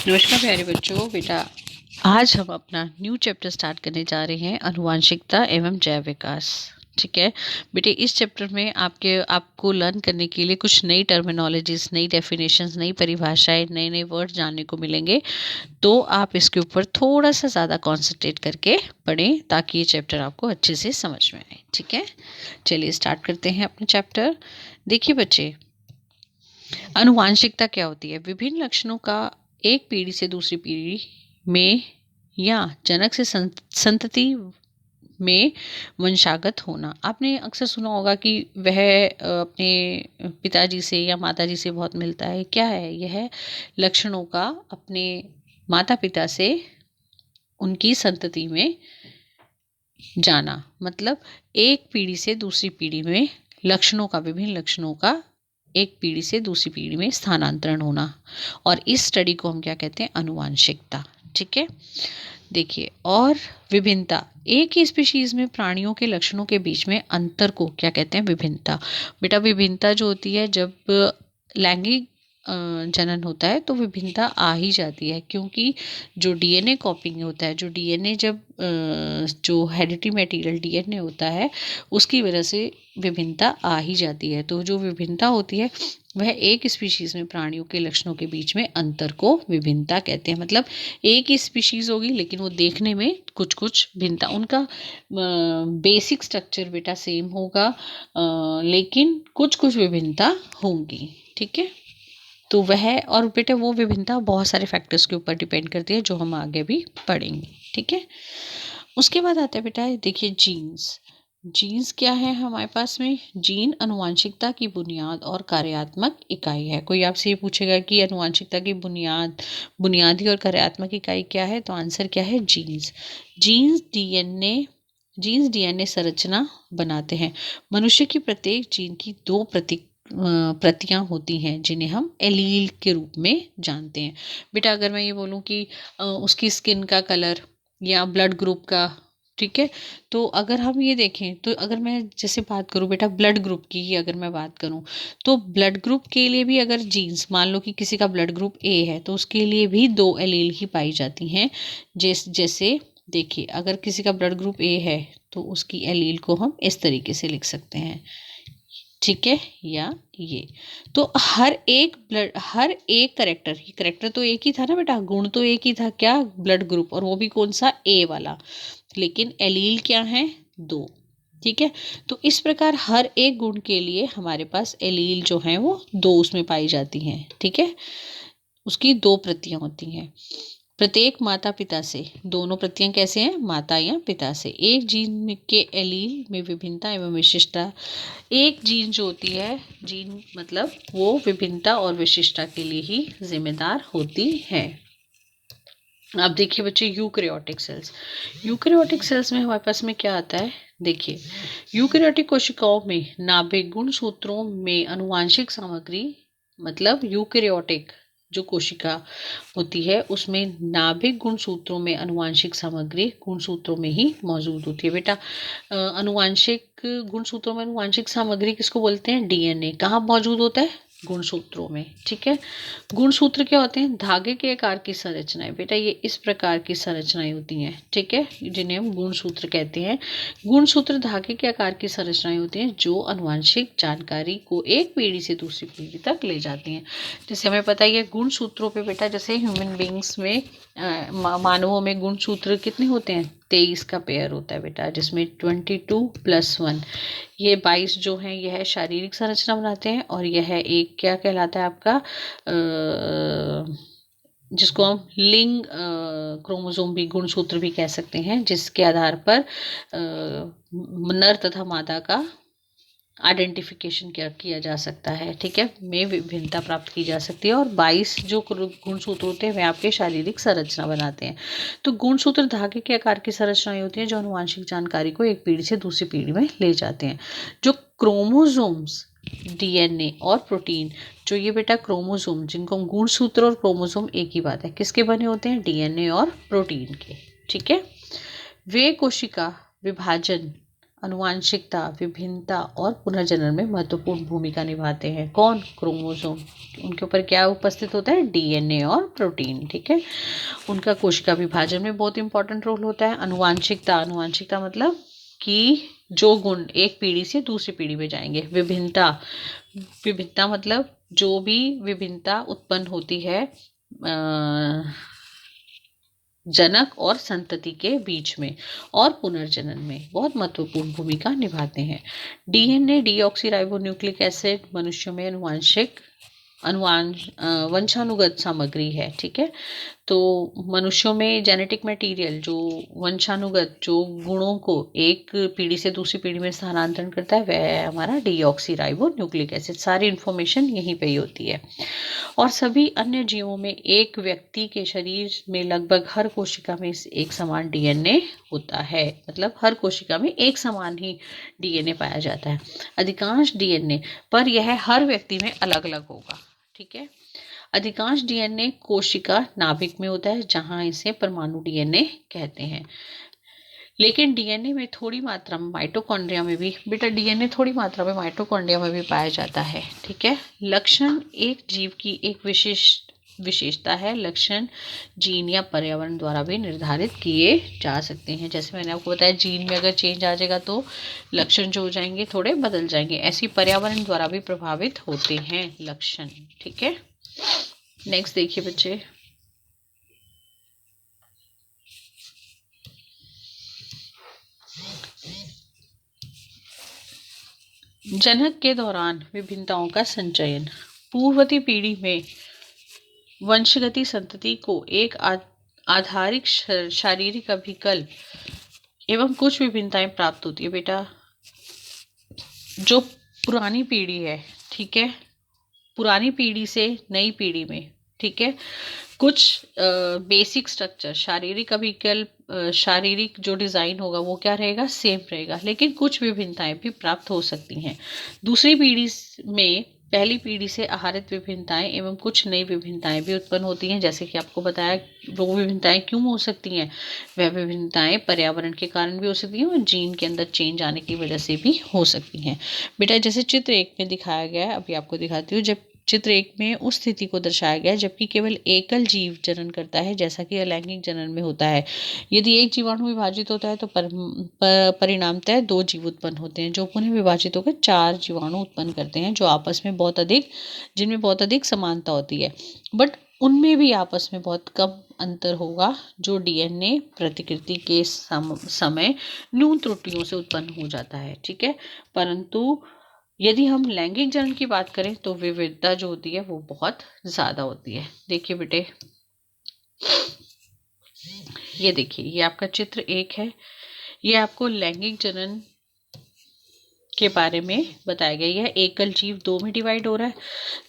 नमस्कार प्यारे बच्चों। बेटा आज हम अपना न्यू चैप्टर स्टार्ट करने जा रहे हैं, आनुवांशिकता एवं जैव विकास। ठीक है बेटे, इस चैप्टर में आपको लर्न करने के लिए कुछ नई टर्मिनोलॉजीज, नई डेफिनेशंस, नई परिभाषाएं, नए नए वर्ड जानने को मिलेंगे। तो आप इसके ऊपर थोड़ा सा ज़्यादा कॉन्सेंट्रेट करके पढ़ें ताकि ये चैप्टर आपको अच्छे से समझ में आए। ठीक है, चलिए स्टार्ट करते हैं अपना चैप्टर। देखिए बच्चे, आनुवांशिकता क्या होती है? विभिन्न लक्षणों का एक पीढ़ी से दूसरी पीढ़ी में या जनक से संतति में वंशागत होना। आपने अक्सर सुना होगा कि वह अपने पिताजी से या माताजी से बहुत मिलता है। क्या है यह? लक्षणों का अपने माता पिता से उनकी संतति में जाना, मतलब एक पीढ़ी से दूसरी पीढ़ी में लक्षणों का, विभिन्न लक्षणों का एक पीढ़ी से दूसरी पीढ़ी में स्थानांतरण होना। और इस स्टडी को हम क्या कहते हैं? आनुवांशिकता। ठीक है, देखिए, और विभिन्नता, एक ही स्पीशीज में प्राणियों के लक्षणों के बीच में अंतर को क्या कहते हैं? विभिन्नता। बेटा, विभिन्नता जो होती है, जब लैंगिक जनन होता है तो विभिन्नता आ ही जाती है, क्योंकि जो डीएनए कॉपिंग होता है, जो डीएनए जब जो हेरिडिटरी मटेरियल डीएनए होता है, उसकी वजह से विभिन्नता आ ही जाती है। तो जो विभिन्नता होती है वह एक स्पीशीज में प्राणियों के लक्षणों के बीच में अंतर को विभिन्नता कहते हैं। मतलब एक ही स्पीशीज होगी लेकिन वो देखने में कुछ कुछ भिन्नता, उनका बेसिक स्ट्रक्चर बेटा सेम होगा, लेकिन कुछ कुछ विभिन्नता होंगी। ठीक है, तो वह, और बेटा वो विभिन्नता बहुत सारे फैक्टर्स के ऊपर डिपेंड करती है जो हम आगे भी पढ़ेंगे। ठीक है, उसके बाद आता है बेटा, देखिए जीन्स। जीन्स क्या है हमारे पास में? जीन अनुवांशिकता की बुनियाद और कार्यात्मक इकाई है। कोई आपसे ये पूछेगा कि अनुवांशिकता की बुनियादी और कार्यात्मक इकाई क्या है, तो आंसर क्या है? जीन्स। जीन्स डीएनए संरचना बनाते हैं। मनुष्य की प्रत्येक जीन की दो प्रतियां होती हैं जिन्हें हम एलील के रूप में जानते हैं। बेटा, अगर मैं ये बोलूँ कि उसकी स्किन का कलर या ब्लड ग्रुप का, ठीक है, तो अगर हम ये देखें, तो अगर मैं जैसे बात करूं बेटा ब्लड ग्रुप की ही अगर मैं बात करूं, तो ब्लड ग्रुप के लिए भी अगर जीन्स, मान लो कि किसी का ब्लड ग्रुप ए है, तो उसके लिए भी दो एलील ही पाई जाती हैं। जैसे देखिए, अगर किसी का ब्लड ग्रुप ए है तो उसकी एलील को हम इस तरीके से लिख सकते हैं। ठीक है, या ये, तो हर एक करेक्टर, ये करेक्टर तो एक ही था ना बेटा, गुण तो एक ही था, क्या? ब्लड ग्रुप, और वो भी कौन सा? ए वाला, लेकिन एलील क्या है? दो। ठीक है, तो इस प्रकार हर एक गुण के लिए हमारे पास एलील जो है वो दो उसमें पाई जाती हैं। ठीक है, उसकी दो प्रतियां होती हैं। प्रत्येक माता पिता से, दोनों प्रतियां कैसे हैं? माता या पिता से। एक जीन के एलील में विभिन्नता एवं विशिष्टता, एक जीन जो होती है, जीन मतलब वो विभिन्नता और विशिष्टता के लिए ही जिम्मेदार होती है। अब देखिए बच्चे, यूकैरियोटिक सेल्स। यूकैरियोटिक सेल्स में हमारे पास में क्या आता है? देखिए, यूकैरियोटिक कोशिकाओं में नाभिक गुणसूत्रों में आनुवांशिक सामग्री, मतलब यूकैरियोटिक जो कोशिका होती है उसमें नाभिक गुणसूत्रों में आनुवांशिक सामग्री गुणसूत्रों में ही मौजूद होती है। बेटा, आनुवांशिक गुणसूत्रों में आनुवांशिक सामग्री किसको बोलते हैं? डीएनए। कहाँ मौजूद होता है? गुणसूत्रों में। ठीक है, गुणसूत्र क्या होते हैं? धागे के आकार की संरचनाएं। बेटा, ये इस प्रकार की संरचनाएं होती हैं। ठीक है, जिन्हें हम गुणसूत्र कहते हैं। गुणसूत्र धागे के आकार की संरचनाएं होती हैं जो आनुवांशिक जानकारी को एक पीढ़ी से दूसरी पीढ़ी तक ले जाती हैं। जैसे हमें पता ही है गुणसूत्रों पे बेटा, जैसे ह्यूमन बींग्स में, मानवों में गुणसूत्र कितने होते हैं? 23 का पेयर होता है बेटा, जिसमें 22+1, ये 22 जो है यह शारीरिक संरचना बनाते हैं, और यह एक क्या कहलाता है आपका, जिसको हम लिंग क्रोमोसोम भी, गुणसूत्र भी कह सकते हैं, जिसके आधार पर नर तथा मादा का आइडेंटिफिकेशन किया जा सकता है। ठीक है, में विभिन्नता प्राप्त की जा सकती है। और 22 जो गुणसूत्र होते हैं वे आपके शारीरिक संरचना बनाते हैं। तो गुणसूत्र धागे के आकार की संरचनाएं होती हैं जो आनुवांशिक जानकारी को एक पीढ़ी से दूसरी पीढ़ी में ले जाते हैं। जो क्रोमोसोम्स, डीएनए और प्रोटीन, जो ये बेटा क्रोमोसोम, जिनको हम गुणसूत्र और क्रोमोसोम एक ही बात है, किसके बने होते हैं? डीएनए और प्रोटीन के। ठीक है, वे कोशिका विभाजन अनुवांशिकता, विभिन्नता और पुनर्जनन में महत्वपूर्ण भूमिका निभाते हैं। कौन? क्रोमोसोम। उनके ऊपर क्या उपस्थित होता है? डीएनए और प्रोटीन। ठीक है, उनका कोशिका विभाजन में बहुत इंपॉर्टेंट रोल होता है। अनुवांशिकता, अनुवांशिकता मतलब कि जो गुण एक पीढ़ी से दूसरी पीढ़ी में जाएंगे। विभिन्नता, विभिन्नता मतलब जो भी विभिन्नता उत्पन्न होती है जनक और संतति के बीच में और पुनर्जनन में बहुत महत्वपूर्ण भूमिका निभाते हैं। डीएनए डीऑक्सीराइबोन्यूक्लिक एसिड मनुष्यों में वंशानुगत सामग्री है। ठीक है, तो मनुष्यों में जेनेटिक मटेरियल जो वंशानुगत जो गुणों को एक पीढ़ी से दूसरी पीढ़ी में स्थानांतरण करता है वह है हमारा डीऑक्सीराइबोन्यूक्लिक एसिड। सारी इंफॉर्मेशन यहीं पे ही होती है। और सभी अन्य जीवों में एक व्यक्ति के शरीर में लगभग हर कोशिका में एक समान डीएनए होता है। मतलब हर कोशिका में एक समान ही डीएनए पाया जाता है। अधिकांश डीएनए पर यह हर व्यक्ति में अलग अलग होगा। ठीक है, अधिकांश डीएनए कोशिका नाभिक में होता है जहां इसे परमाणु डीएनए कहते हैं। लेकिन डीएनए में थोड़ी मात्रा में माइटोकॉन्ड्रिया में भी डीएनए थोड़ी मात्रा में माइटोकॉन्ड्रिया में भी पाया जाता है। ठीक है, लक्षण एक जीव की एक विशेषता है। लक्षण जीन या पर्यावरण द्वारा भी निर्धारित किए जा सकते हैं। जैसे मैंने आपको बताया, जीन में अगर चेंज आ जाएगा तो लक्षण जो हो जाएंगे थोड़े बदल जाएंगे। ऐसी पर्यावरण द्वारा भी प्रभावित होते हैं लक्षण। ठीक है, नेक्स्ट देखिए बच्चे, जनक के दौरान विभिन्नताओं का संचयन। पूर्ववर्ती पीढ़ी में वंशगति संतति को एक आधारिक शारीरिक अभिकल्प एवं कुछ विभिन्नताएं प्राप्त होती है। बेटा, जो पुरानी पीढ़ी है, ठीक है, पुरानी पीढ़ी से नई पीढ़ी में, ठीक है, कुछ बेसिक स्ट्रक्चर शारीरिक अभिकल्प शारीरिक जो डिज़ाइन होगा वो क्या रहेगा? सेम रहेगा, लेकिन कुछ विभिन्नताएं भी प्राप्त हो सकती हैं। दूसरी पीढ़ी में पहली पीढ़ी से आहरित विभिन्नताएं एवं कुछ नई विभिन्नताएं भी उत्पन्न होती हैं। जैसे कि आपको बताया, वो विभिन्नताएं क्यों हो सकती हैं? वह विभिन्नताएं पर्यावरण के कारण भी हो सकती हैं और जीन के अंदर चेंज आने की वजह से भी हो सकती हैं। बेटा, जैसे चित्र 1 में दिखाया गया है, अभी आपको दिखाती हूँ। जब चित्र 1 में उस स्थिति को दर्शाया गया है जबकि केवल एकल जीव जनन करता है, जैसा कि अलैंगिक जनन में होता है। यदि एक जीवाणु विभाजित होता है तो परिणामतः 2 जीव उत्पन्न होते हैं, जो पुनः विभाजित होकर 4 जीवाणु उत्पन्न करते हैं, जो आपस में जिनमें बहुत अधिक समानता होती है, बट उनमें भी आपस में बहुत कम अंतर होगा, जो डीएनए प्रतिकृति के समय न्यून त्रुटियों से उत्पन्न हो जाता है। ठीक है, परंतु यदि हम लैंगिक जनन की बात करें तो विविधता जो होती है वो बहुत ज़्यादा होती है। देखिए बेटे, ये देखिए, ये आपका चित्र 1 है। ये आपको लैंगिक जनन के बारे में बताया गया। यह एकल जीव 2 में डिवाइड हो रहा है।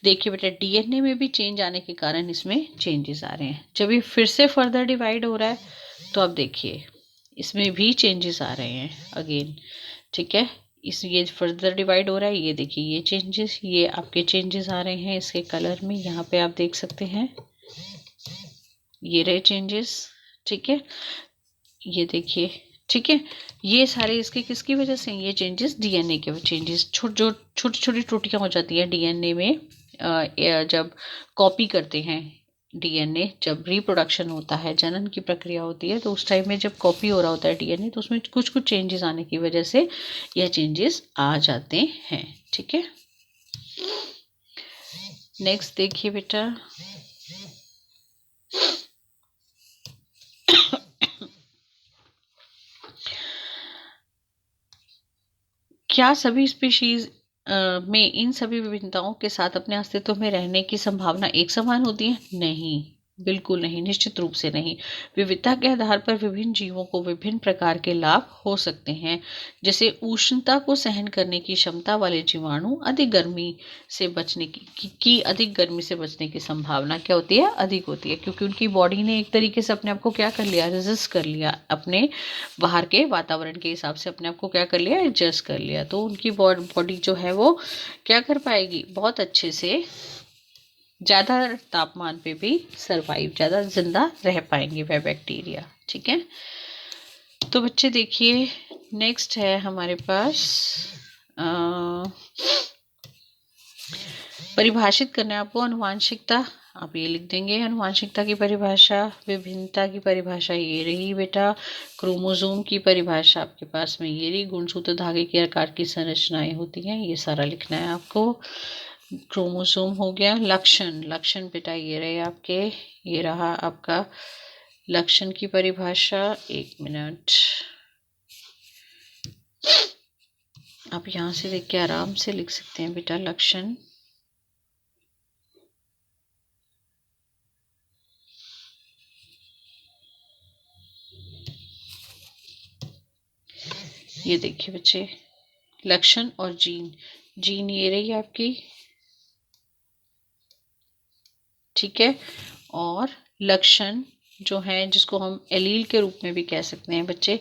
देखिए बेटा, डीएनए में भी चेंज आने के कारण इसमें चेंजेस आ रहे हैं। जब ये फिर से फर्दर डिवाइड हो रहा है तो अब देखिए इसमें भी चेंजेस आ रहे हैं अगेन। ठीक है, ये फर्दर डिवाइड हो रहा है। ये देखिए, ये चेंजेस, ये आपके चेंजेस आ रहे हैं इसके कलर में, यहाँ पे आप देख सकते हैं, ये रहे चेंजेस। ठीक है, ये देखिए। ठीक है, ये सारे इसके किसकी वजह से? ये चेंजेस डीएनए के चेंजेस। छोटी छोटी त्रुटियां हो जाती है डीएनए में जब कॉपी करते हैं। डीएनए जब रिप्रोडक्शन होता है, जनन की प्रक्रिया होती है, तो उस टाइम में जब कॉपी हो रहा होता है डीएनए, तो उसमें कुछ कुछ चेंजेस आने की वजह से यह चेंजेस आ जाते हैं। ठीक है, नेक्स्ट देखिए बेटा, क्या सभी स्पीशीज में इन सभी विभिन्नताओं के साथ अपने अस्तित्व में रहने की संभावना एक समान होती है? नहीं, बिल्कुल नहीं, निश्चित रूप से नहीं। विविधता के आधार पर विभिन्न जीवों को विभिन्न प्रकार के लाभ हो सकते हैं। जैसे उष्णता को सहन करने की क्षमता वाले जीवाणु अधिक गर्मी से बचने की संभावना क्या होती है? अधिक होती है, क्योंकि उनकी बॉडी ने एक तरीके से अपने आप को क्या कर लिया? रेजिस्ट कर लिया, अपने बाहर के वातावरण के हिसाब से अपने आप को क्या कर लिया? एडजस्ट कर लिया। तो उनकी बॉडी जो है वो क्या कर पाएगी? बहुत अच्छे से ज़्यादा तापमान पे भी सरवाइव, ज़्यादा जिंदा रह पाएंगे वह बैक्टीरिया। ठीक है, तो बच्चे देखिए, नेक्स्ट है हमारे पास परिभाषित करना है आपको अनुवांशिकता। आप ये लिख देंगे, अनुवांशिकता की परिभाषा। विभिन्नता की परिभाषा ये रही बेटा। क्रोमोसोम की परिभाषा आपके पास में ये रही। गुणसूत्र धागे के आकार की संरचनाएं होती हैं, ये सारा लिखना है आपको। क्रोमोसोम हो गया। लक्षण, लक्षण बेटा ये रहे आपके, ये रहा आपका लक्षण की परिभाषा। 1 मिनट, आप यहाँ से देख के आराम से लिख सकते हैं बेटा। लक्षण, ये देखिए बच्चे, लक्षण और जीन, जीन ये रही आपकी, ठीक है। और लक्षण जो है, जिसको हम एलील के रूप में भी कह सकते हैं बच्चे,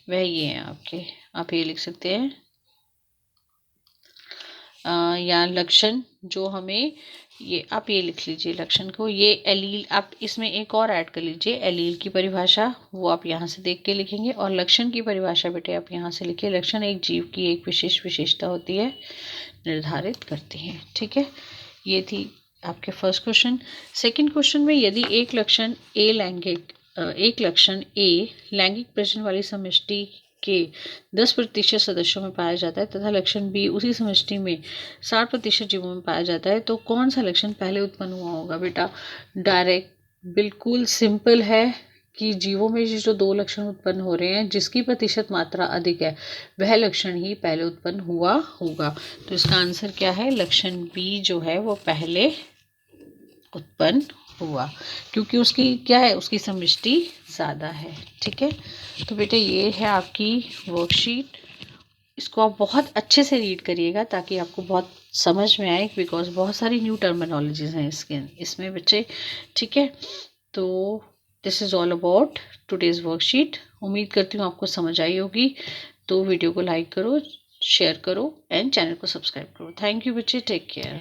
वह ये है आपके। आप ये लिख सकते हैं या लक्षण जो हमें, ये आप ये लिख लीजिए लक्षण को, ये एलील। आप इसमें एक और ऐड कर लीजिए, एलील की परिभाषा, वो आप यहाँ से देख के लिखेंगे। और लक्षण की परिभाषा बेटे आप यहाँ से लिखिए। लक्षण एक जीव की एक विशेष विशेषता होती है, निर्धारित करती हैं, ठीक है। ये थी आपके फर्स्ट क्वेश्चन। सेकंड क्वेश्चन में, यदि एक लक्षण ए लैंगिक प्रजनन वाली समष्टि के 10% सदस्यों में पाया जाता है तथा लक्षण बी उसी समष्टि में 60% जीवों में पाया जाता है, तो कौन सा लक्षण पहले उत्पन्न हुआ होगा बेटा? डायरेक्ट, बिल्कुल सिंपल है कि जीवों में जो 2 लक्षण उत्पन्न हो रहे हैं, जिसकी प्रतिशत मात्रा अधिक है, वह लक्षण ही पहले उत्पन्न हुआ होगा। तो इसका आंसर क्या है? लक्षण बी जो है वो पहले उत्पन्न हुआ, क्योंकि उसकी क्या है, उसकी समष्टि ज़्यादा है, ठीक है। तो बेटे ये है आपकी वर्कशीट, इसको आप बहुत अच्छे से रीड करिएगा ताकि आपको बहुत समझ में आए, बिकॉज बहुत सारी न्यू टर्मिनोलॉजीज हैं इसमें बच्चे, ठीक है। तो this is all about today's worksheet. उम्मीद करती हूँ आपको समझ आई होगी। तो वीडियो को लाइक करो, शेयर करो एंड चैनल को सब्सक्राइब करो। थैंक यू बच्चे, टेक केयर।